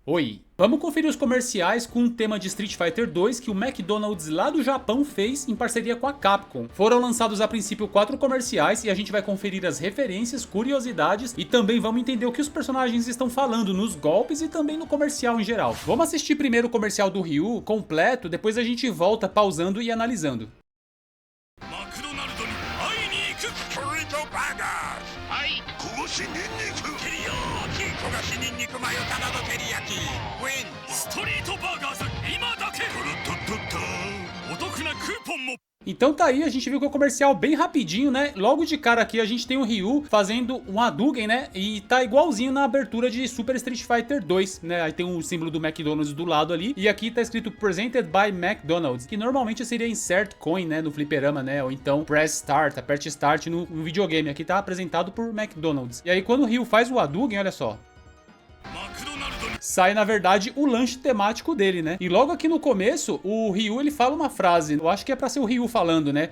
Oi, vamos conferir os comerciais com um tema de Street Fighter 2 que o McDonald's lá do Japão fez em parceria com a Capcom. Foram lançados a princípio 4 comerciais e a gente vai conferir as referências, curiosidades e também vamos entender o que os personagens estão falando nos golpes e também no comercial em geral. Vamos assistir primeiro o comercial do Ryu completo, depois a gente volta pausando e analisando. Então tá aí, a gente viu que o comercial bem rapidinho, né? Logo de cara aqui a gente tem o Ryu fazendo um Hadouken, né? E tá igualzinho na abertura de Super Street Fighter 2, né? Aí tem o símbolo do McDonald's do lado ali. E aqui tá escrito Presented by McDonald's, que normalmente seria Insert Coin, né? No fliperama, né? Ou então Press Start, aperte Start no videogame. Aqui tá apresentado por McDonald's. E aí quando o Ryu faz o Hadouken, olha só, sai, na verdade, o lanche temático dele, né? E logo aqui no começo, o Ryu, ele fala uma frase. Eu acho que é pra ser o Ryu falando, né?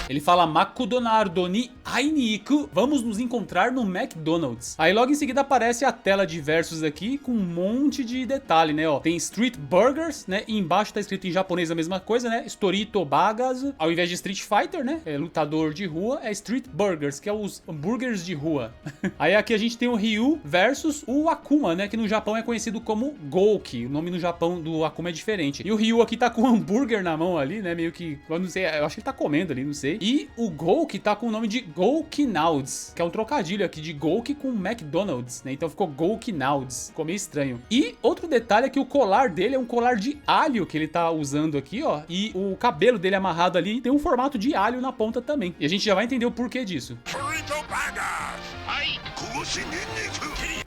Ele fala McDonald's ni Ainiku, vamos nos encontrar no McDonald's. Aí logo em seguida aparece a tela de versos aqui com um monte de detalhe, né? Ó, tem Street Burgers, né? E embaixo tá escrito em japonês a mesma coisa, né? Storito Bagazu. Ao invés de Street Fighter, né? É lutador de rua, é Street Burgers, que é os hambúrgueres de rua. Aí aqui a gente tem o Ryu versus o Akuma, né? Que no Japão é conhecido como Gouki. O nome no Japão do Akuma é diferente. E o Ryu aqui tá com um hambúrguer na mão ali, né? Meio que, eu não sei, eu acho que ele tá comendo ali, não sei. E o Gouki tá com o nome de Goukinauds, que é um trocadilho aqui de Gouki com McDonald's, né? Então ficou Goukinauds. Ficou meio estranho. E outro detalhe é que o colar dele é um colar de alho que ele tá usando aqui, ó. E o cabelo dele amarrado ali tem um formato de alho na ponta também. E a gente já vai entender o porquê disso.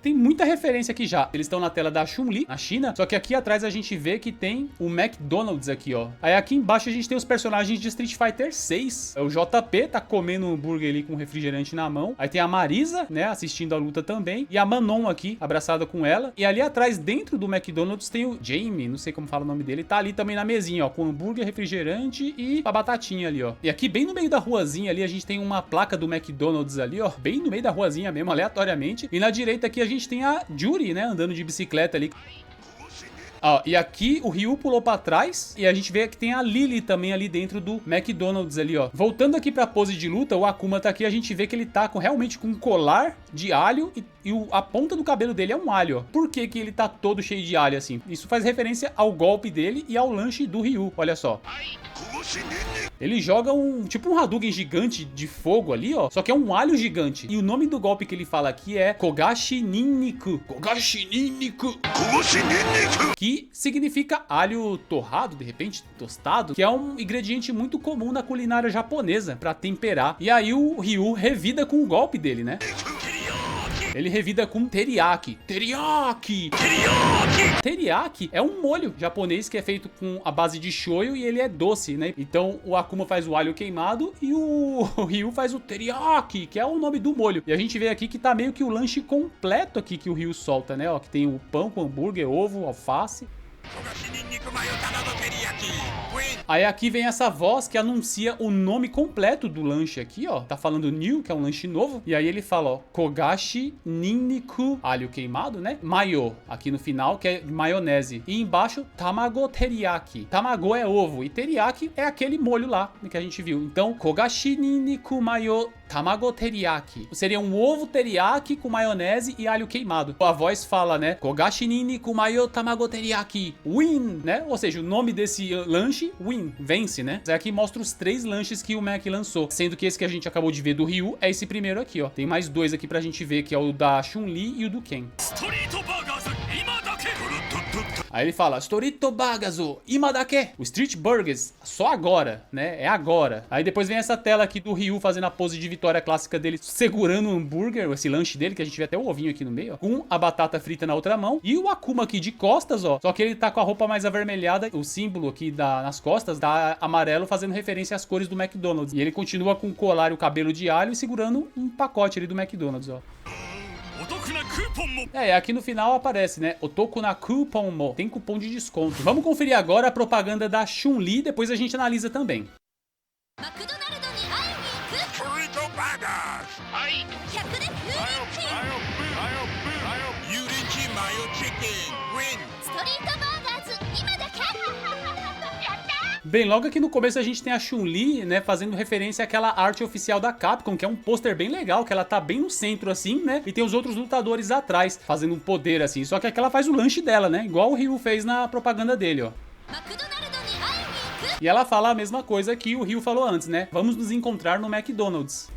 Tem muita referência aqui já. Eles estão na tela da Chun-Li, na China. Só que aqui atrás a gente vê que tem o McDonald's aqui, ó. Aí aqui embaixo a gente tem os personagens de Street Fighter 6. O JP tá comendo um hambúrguer ali com refrigerante na mão. Aí tem a Marisa, né, assistindo a luta também. E a Manon aqui, abraçada com ela. E ali atrás, dentro do McDonald's, tem o Jamie, não sei como fala o nome dele. Tá ali também na mesinha, ó, com hambúrguer, refrigerante e a batatinha ali, ó. E aqui bem no meio da ruazinha ali, a gente tem uma placa do McDonald's ali, ó. Bem no meio da ruazinha mesmo, aleatoriamente. E na direita aqui a gente tem a Juri, né, andando de bicicleta ali. Ó, e aqui o Ryu pulou pra trás e a gente vê que tem a Lily também ali dentro do McDonald's ali, ó. Voltando aqui pra pose de luta, o Akuma tá aqui, a gente vê que ele tá realmente com um colar de alho e a ponta do cabelo dele é um alho, ó. Por que que ele tá todo cheio de alho assim? Isso faz referência ao golpe dele e ao lanche do Ryu, olha só. Ele joga tipo um Hadouken gigante de fogo ali, ó. Só que é um alho gigante. E o nome do golpe que ele fala aqui é Kogashi Ninniku. Kogashi Ninniku. Que significa alho torrado, de repente, tostado. Que é um ingrediente muito comum na culinária japonesa pra temperar. E aí o Ryu revida com o golpe dele, né? Ele revida com teriyaki. Teriyaki! Teriyaki! Teriyaki é um molho japonês que é feito com a base de shoyu e ele é doce, né? Então o Akuma faz o alho queimado e o Ryu faz o teriyaki, que é o nome do molho. E a gente vê aqui que tá meio que o lanche completo aqui que o Ryu solta, né? Ó, que tem o pão com hambúrguer, ovo, alface. Aí aqui vem essa voz que anuncia o nome completo do lanche aqui, ó. Tá falando new, que é um lanche novo. E aí ele fala, ó, Kogashi Ninniku, alho queimado, né? Mayo, aqui no final, que é maionese. E embaixo, Tamago Teriyaki. Tamago é ovo e teriyaki é aquele molho lá que a gente viu. Então, Kogashi Ninniku Mayo Tamago Teriyaki. Seria um ovo teriyaki com maionese e alho queimado. A voz fala, né? Kogashi Ninniku Mayo Tamago Teriyaki. Win, né? Ou seja, o nome desse lanche, Win, vence, né? Aqui mostra os 3 lanches que o Mac lançou. Sendo que esse que a gente acabou de ver do Ryu é esse primeiro aqui, ó. Tem mais 2 aqui pra gente ver, que é o da Chun-Li e o do Ken. Aí ele fala, Storito Bagazu, imadake. O Street Burgers, só agora, né? É agora. Aí depois vem essa tela aqui do Ryu fazendo a pose de vitória clássica dele, segurando o hambúrguer, esse lanche dele, que a gente vê até o ovinho aqui no meio, ó, com a batata frita na outra mão. E o Akuma aqui de costas, ó. Só que ele tá com a roupa mais avermelhada, o símbolo aqui nas costas tá amarelo, fazendo referência às cores do McDonald's. E ele continua com o colar e o cabelo de alho e segurando um pacote ali do McDonald's, ó. Aqui no final aparece, né? Otoku na Coupon Mo. Tem cupom de desconto. Vamos conferir agora a propaganda da Chun-Li, depois a gente analisa também. Bem, logo aqui no começo a gente tem a Chun-Li, né, fazendo referência àquela arte oficial da Capcom, que é um pôster bem legal, que ela tá bem no centro assim, né, e tem os outros lutadores atrás, fazendo um poder assim, só que aqui ela faz o lanche dela, né, igual o Ryu fez na propaganda dele, ó. E ela fala a mesma coisa que o Ryu falou antes, né, vamos nos encontrar no McDonald's.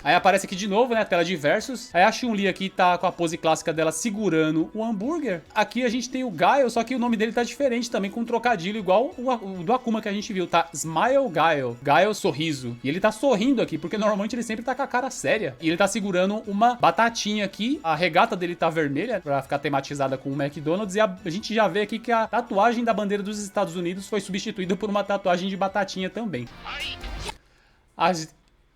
Aí aparece aqui de novo, né, a tela de versus. Aí a Chun-Li aqui tá com a pose clássica dela segurando o hambúrguer. Aqui a gente tem o Guile, só que o nome dele tá diferente também, com um trocadilho igual o do Akuma que a gente viu, tá? Smile Guile. Guile sorriso. E ele tá sorrindo aqui, porque normalmente ele sempre tá com a cara séria. E ele tá segurando uma batatinha aqui. A regata dele tá vermelha, pra ficar tematizada com o McDonald's. E a gente já vê aqui que a tatuagem da bandeira dos Estados Unidos foi substituída por uma tatuagem de batatinha também.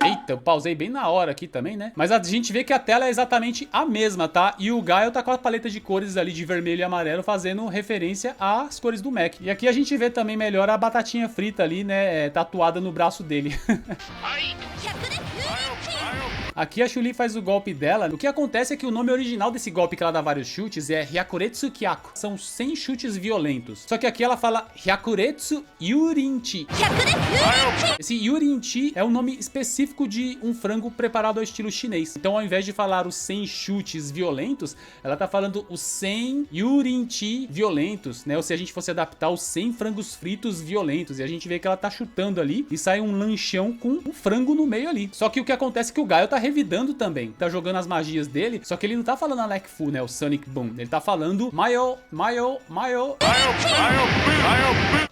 Eita, eu pausei bem na hora aqui também, né? Mas a gente vê que a tela é exatamente a mesma, tá? E o Guile tá com a paleta de cores ali de vermelho e amarelo, fazendo referência às cores do Mac. E aqui a gente vê também melhor a batatinha frita ali, né? Tatuada no braço dele. Aqui a Chun-Li faz o golpe dela. O que acontece é que o nome original desse golpe que ela dá vários chutes é Hyakuretsu Kyaku. São 100 chutes violentos. Só que aqui ela fala Hyakuretsu Yurinchi. Esse Yurinchi é um nome específico de um frango preparado ao estilo chinês. Então ao invés de falar os 100 chutes violentos, ela tá falando os 100 Yurinchi violentos, né? Ou se a gente fosse adaptar os 100 frangos fritos violentos. E a gente vê que ela tá chutando ali e sai um lanchão com um frango no meio ali. Só que o que acontece é que o Guile tá revidando também. Tá jogando as magias dele, só que ele não tá falando Alec Fu, né? O Sonic Boom. Ele tá falando Mayo,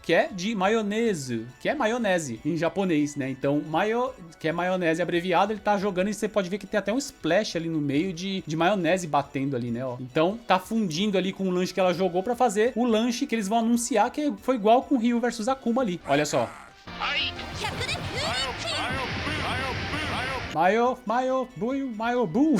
que é de maionese, que é maionese em japonês, né? Então, mayo, que é maionese abreviado, ele tá jogando e você pode ver que tem até um splash ali no meio de maionese batendo ali, né? Ó. Então, tá fundindo ali com o lanche que ela jogou pra fazer o lanche que eles vão anunciar, que foi igual com Ryu versus Akuma ali. Olha só. Mayo, boo.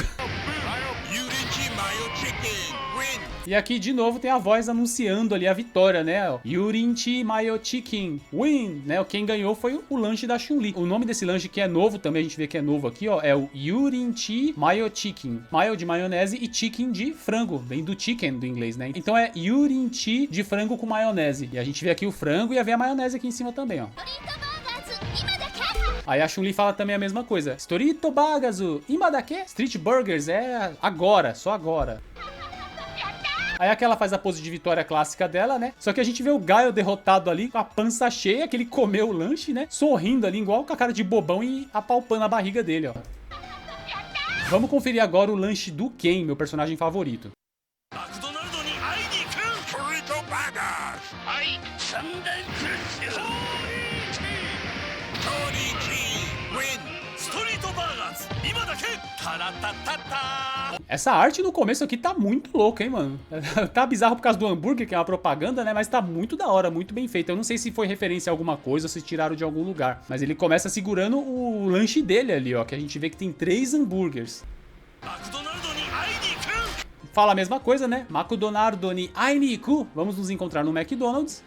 E aqui de novo tem a voz anunciando ali a vitória, né? Yurinchi Mayo Chicken Win, né? Quem ganhou foi o lanche da Chun-Li. O nome desse lanche que é novo também, a gente vê que é novo aqui, ó, é o Yurinchi Mayo Chicken. Mayo de maionese e chicken de frango, vem do chicken do inglês, né? Então é Yurinchi de frango com maionese. E a gente vê aqui o frango e vê a maionese aqui em cima também, ó. Aí a Chun-Li fala também a mesma coisa. Storito Bagazu, ima dake? Street Burgers, é agora, só agora. Aí aqui ela faz a pose de vitória clássica dela, né? Só que a gente vê o Guile derrotado ali, com a pança cheia, que ele comeu o lanche, né? Sorrindo ali, igual com a cara de bobão e apalpando a barriga dele, ó. Vamos conferir agora o lanche do Ken, meu personagem favorito. Essa arte no começo aqui tá muito louca, hein, mano? Tá bizarro por causa do hambúrguer, que é uma propaganda, né? Mas tá muito da hora, muito bem feito. Eu não sei se foi referência a alguma coisa ou se tiraram de algum lugar. Mas ele começa segurando o lanche dele ali, ó. Que a gente vê que tem 3 hambúrgueres. Fala a mesma coisa, né? McDonald's ni Ainiku. Vamos nos encontrar no McDonald's.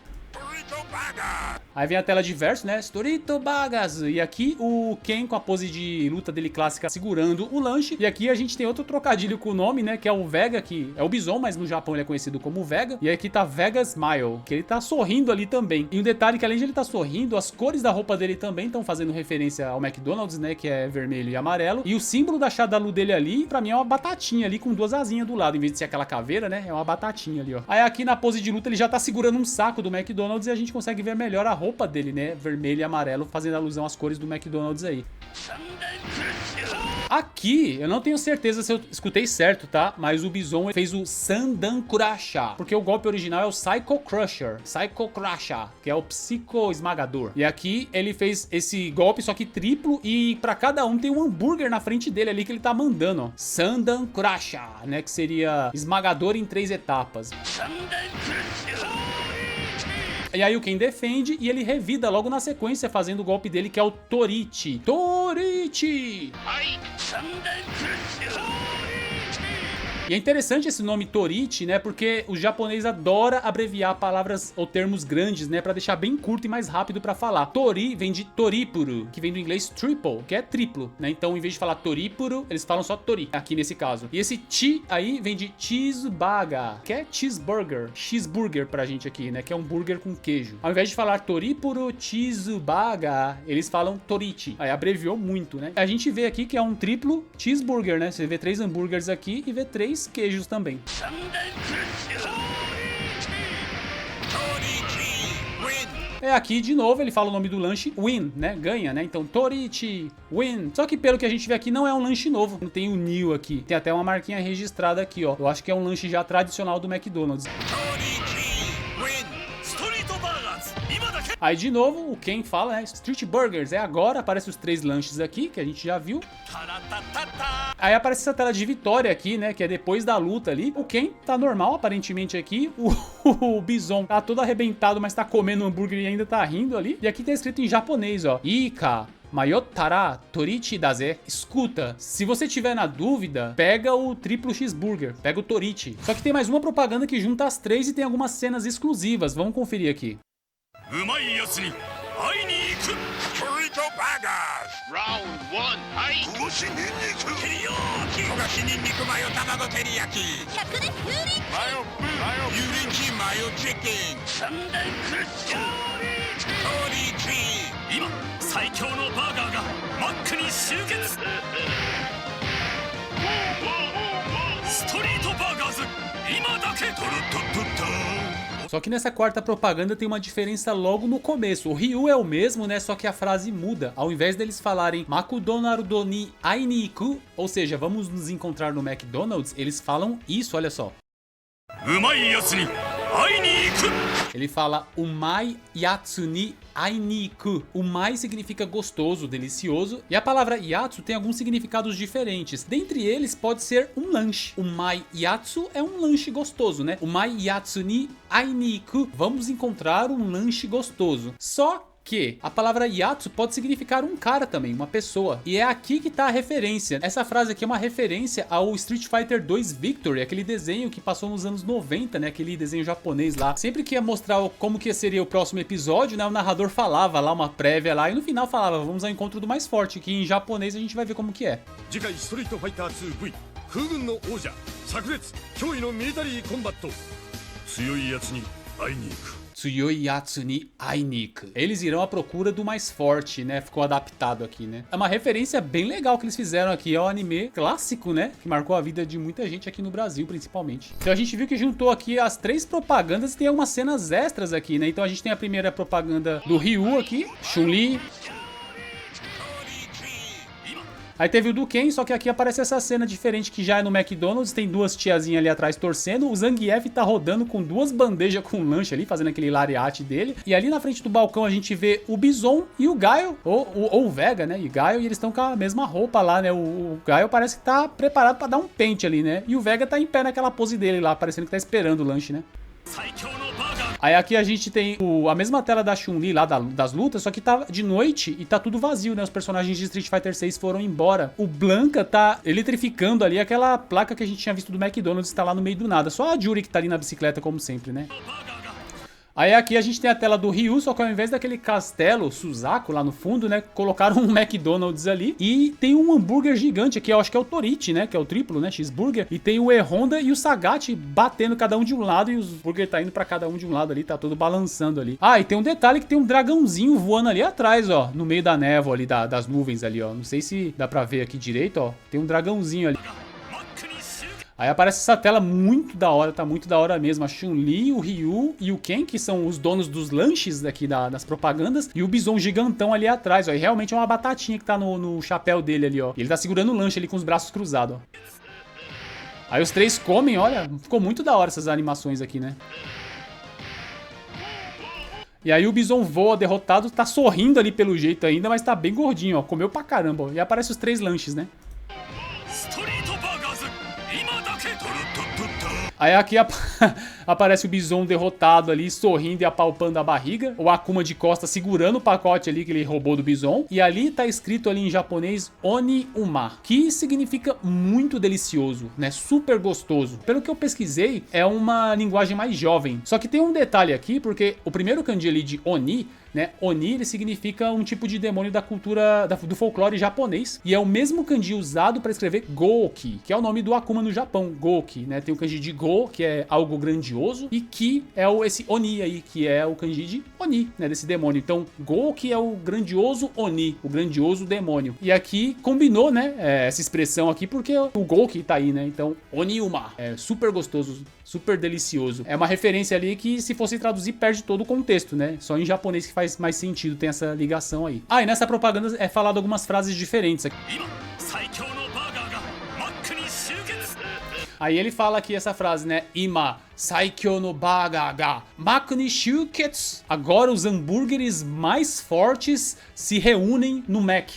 Aí vem a tela de verso, né? Storito Bagas. E aqui o Ken com a pose de luta dele clássica segurando o lanche. E aqui a gente tem outro trocadilho com o nome, né? Que é o Vega, que é o Bison, mas no Japão ele é conhecido como Vega. E aqui tá Vega Smile, que ele tá sorrindo ali também. E um detalhe que além de ele tá sorrindo, as cores da roupa dele também estão fazendo referência ao McDonald's, né? Que é vermelho e amarelo. E o símbolo da Shadalu dele ali, pra mim é uma batatinha ali com 2 asinhas do lado. Em vez de ser aquela caveira, né? É uma batatinha ali, ó. Aí aqui na pose de luta ele já tá segurando um saco do McDonald's e a gente consegue ver melhor a roupa dele, né? Vermelho e amarelo, fazendo alusão às cores do McDonald's aí. Aqui, eu não tenho certeza se eu escutei certo, tá? Mas o Bison fez o Sandan Kurasha, porque o golpe original é o Psycho Crusher, Psycho Crusher, que é o Psico Esmagador. E aqui ele fez esse golpe, só que triplo, e pra cada um tem um hambúrguer na frente dele ali que ele tá mandando, ó. Sandan Kurasha, né? Que seria esmagador em 3 etapas. E aí o Ken defende e ele revida logo na sequência fazendo o golpe dele que é o Torichi. Torichi! E é interessante esse nome Torichi, né? Porque o japonês adora abreviar palavras ou termos grandes, né? Pra deixar bem curto e mais rápido pra falar. Tori vem de toripuru, que vem do inglês triple, que é triplo, né? Então, em vez de falar toripuru, eles falam só tori, aqui nesse caso. E esse chi aí vem de cheeseburger, que é cheeseburger pra gente aqui, né? Que é um burger com queijo. Ao invés de falar toripuru cheeseburger, eles falam torichi. Aí abreviou muito, né? A gente vê aqui que é um triplo cheeseburger, né? Você vê 3 hambúrgueres aqui e vê 3 queijos também. É, aqui de novo ele fala o nome do lanche, win, né? Ganha, né? Então, Torichi, win. Só que pelo que a gente vê aqui, não é um lanche novo. Não tem o new aqui. Tem até uma marquinha registrada aqui, ó. Eu acho que é um lanche já tradicional do McDonald's. Aí de novo, o Ken fala, né? Street Burgers. É agora, aparecem os 3 lanches aqui, que a gente já viu. Aí aparece essa tela de vitória aqui, né? Que é depois da luta ali. O Ken tá normal, aparentemente aqui. O Bison tá todo arrebentado, mas tá comendo hambúrguer e ainda tá rindo ali. E aqui tá escrito em japonês, ó. Ika Mayotara Torichi Daze. Escuta, se você tiver na dúvida, pega o triplo cheeseburger, pega o Torichi. Só que tem mais uma propaganda que junta as 3 e tem algumas cenas exclusivas. Vamos conferir aqui. Só que nessa quarta propaganda tem uma diferença logo no começo. O Ryu é o mesmo, né? Só que a frase muda. Ao invés deles falarem McDonald's ni ainiku, ou seja, vamos nos encontrar no McDonald's, eles falam isso, olha só. Ele fala umai yatsu ni ainiku. Umai significa gostoso, delicioso. E a palavra yatsu tem alguns significados diferentes. Dentre eles pode ser um lanche. Umai yatsu é um lanche gostoso, né? Umai yatsu ni ainiku. Vamos encontrar um lanche gostoso. Só que a palavra yatsu pode significar um cara também, uma pessoa. E é aqui que tá a referência. Essa frase aqui é uma referência ao Street Fighter 2 Victory, aquele desenho que passou nos anos 90, né? Aquele desenho japonês lá. Sempre que ia mostrar como que seria o próximo episódio, né? O narrador falava lá, uma prévia lá, e no final falava, vamos ao encontro do mais forte, que em japonês a gente vai ver como que é. Tsuyoi yatsu ni ainiku. Eles irão à procura do mais forte, né? Ficou adaptado aqui, né? É uma referência bem legal que eles fizeram aqui ao anime clássico, né? Que marcou a vida de muita gente aqui no Brasil, principalmente. Então a gente viu que juntou aqui as 3 propagandas e tem algumas cenas extras aqui, né? Então a gente tem a primeira propaganda do Ryu aqui, Chun-Li. Aí teve o do Ken, só que aqui aparece essa cena diferente que já é no McDonald's, tem 2 tiazinhas ali atrás torcendo, o Zangief tá rodando com 2 bandejas com lanche ali, fazendo aquele lariate dele, e ali na frente do balcão a gente vê o Bison e o Gaio, ou o Vega, né, e Gaio, e eles estão com a mesma roupa lá, né, o Gaio parece que tá preparado pra dar um pente ali, né, e o Vega tá em pé naquela pose dele lá, parecendo que tá esperando o lanche, né. Aí aqui a gente tem a mesma tela da Chun-Li lá das lutas, só que tá de noite e tá tudo vazio, né? Os personagens de Street Fighter 6 foram embora. O Blanka tá eletrificando ali aquela placa que a gente tinha visto do McDonald's, tá lá no meio do nada. Só a Juri que tá ali na bicicleta, como sempre, né? Aí aqui a gente tem a tela do Ryu, só que ao invés daquele castelo Suzaku lá no fundo, né, colocaram um McDonald's ali e tem um hambúrguer gigante aqui, eu acho que é o Torichi, né, que é o triplo, né, cheeseburger, e tem o E-Honda e o Sagat batendo cada um de um lado e os burger tá indo pra cada um de um lado ali, tá todo balançando ali. Ah, e tem um detalhe que tem um dragãozinho voando ali atrás, ó, no meio da névoa ali, das nuvens ali, ó, não sei se dá pra ver aqui direito, ó, tem um dragãozinho ali. Aí aparece essa tela muito da hora, tá muito da hora mesmo. A Chun-Li, o Ryu e o Ken, que são os donos dos lanches aqui das propagandas. E o Bison gigantão ali atrás, ó. E realmente é uma batatinha que tá no chapéu dele ali, ó. E ele tá segurando o lanche ali com os braços cruzados, ó. Aí os 3 comem, olha. Ficou muito da hora essas animações aqui, né? E aí o Bison voa derrotado, tá sorrindo ali pelo jeito ainda, mas tá bem gordinho, ó. Comeu pra caramba, ó. E aparece os 3 lanches, né? Aí aqui aparece o Bison derrotado ali, sorrindo e apalpando a barriga. O Akuma de costas segurando o pacote ali que ele roubou do Bison. E ali tá escrito ali em japonês Oni-uma, que significa muito delicioso, né? Super gostoso. Pelo que eu pesquisei, é uma linguagem mais jovem. Só que tem um detalhe aqui, porque o primeiro kanji ali de Oni, né? Oni, ele significa um tipo de demônio da cultura, do folclore japonês. E é o mesmo kanji usado para escrever Gouki, que é o nome do Akuma no Japão, Gouki, né? Tem o kanji de Go, que é algo grandioso, e Ki é esse Oni aí, que é o kanji de Oni, né? Desse demônio. Então, Gouki é o grandioso Oni, o grandioso demônio. E aqui combinou, né? Essa expressão aqui, porque o Gouki tá aí, né? Então, Oni-uma. É super gostoso, super delicioso. É uma referência ali que, se fosse traduzir, perde todo o contexto, né? Só em japonês que faz mais sentido, tem essa ligação aí. Ah, e nessa propaganda é falado algumas frases diferentes aqui. Aí ele fala aqui essa frase, né? Ima, Saikyou no Baga ga Maku ni Shuketsu. Agora os hambúrgueres mais fortes se reúnem no Mac.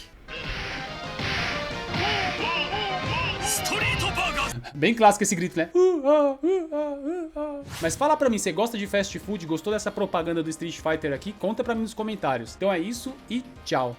Bem clássico esse grito, né? Mas fala pra mim, você gosta de fast food? Gostou dessa propaganda do Street Fighter aqui? Conta pra mim nos comentários. Então é isso e tchau.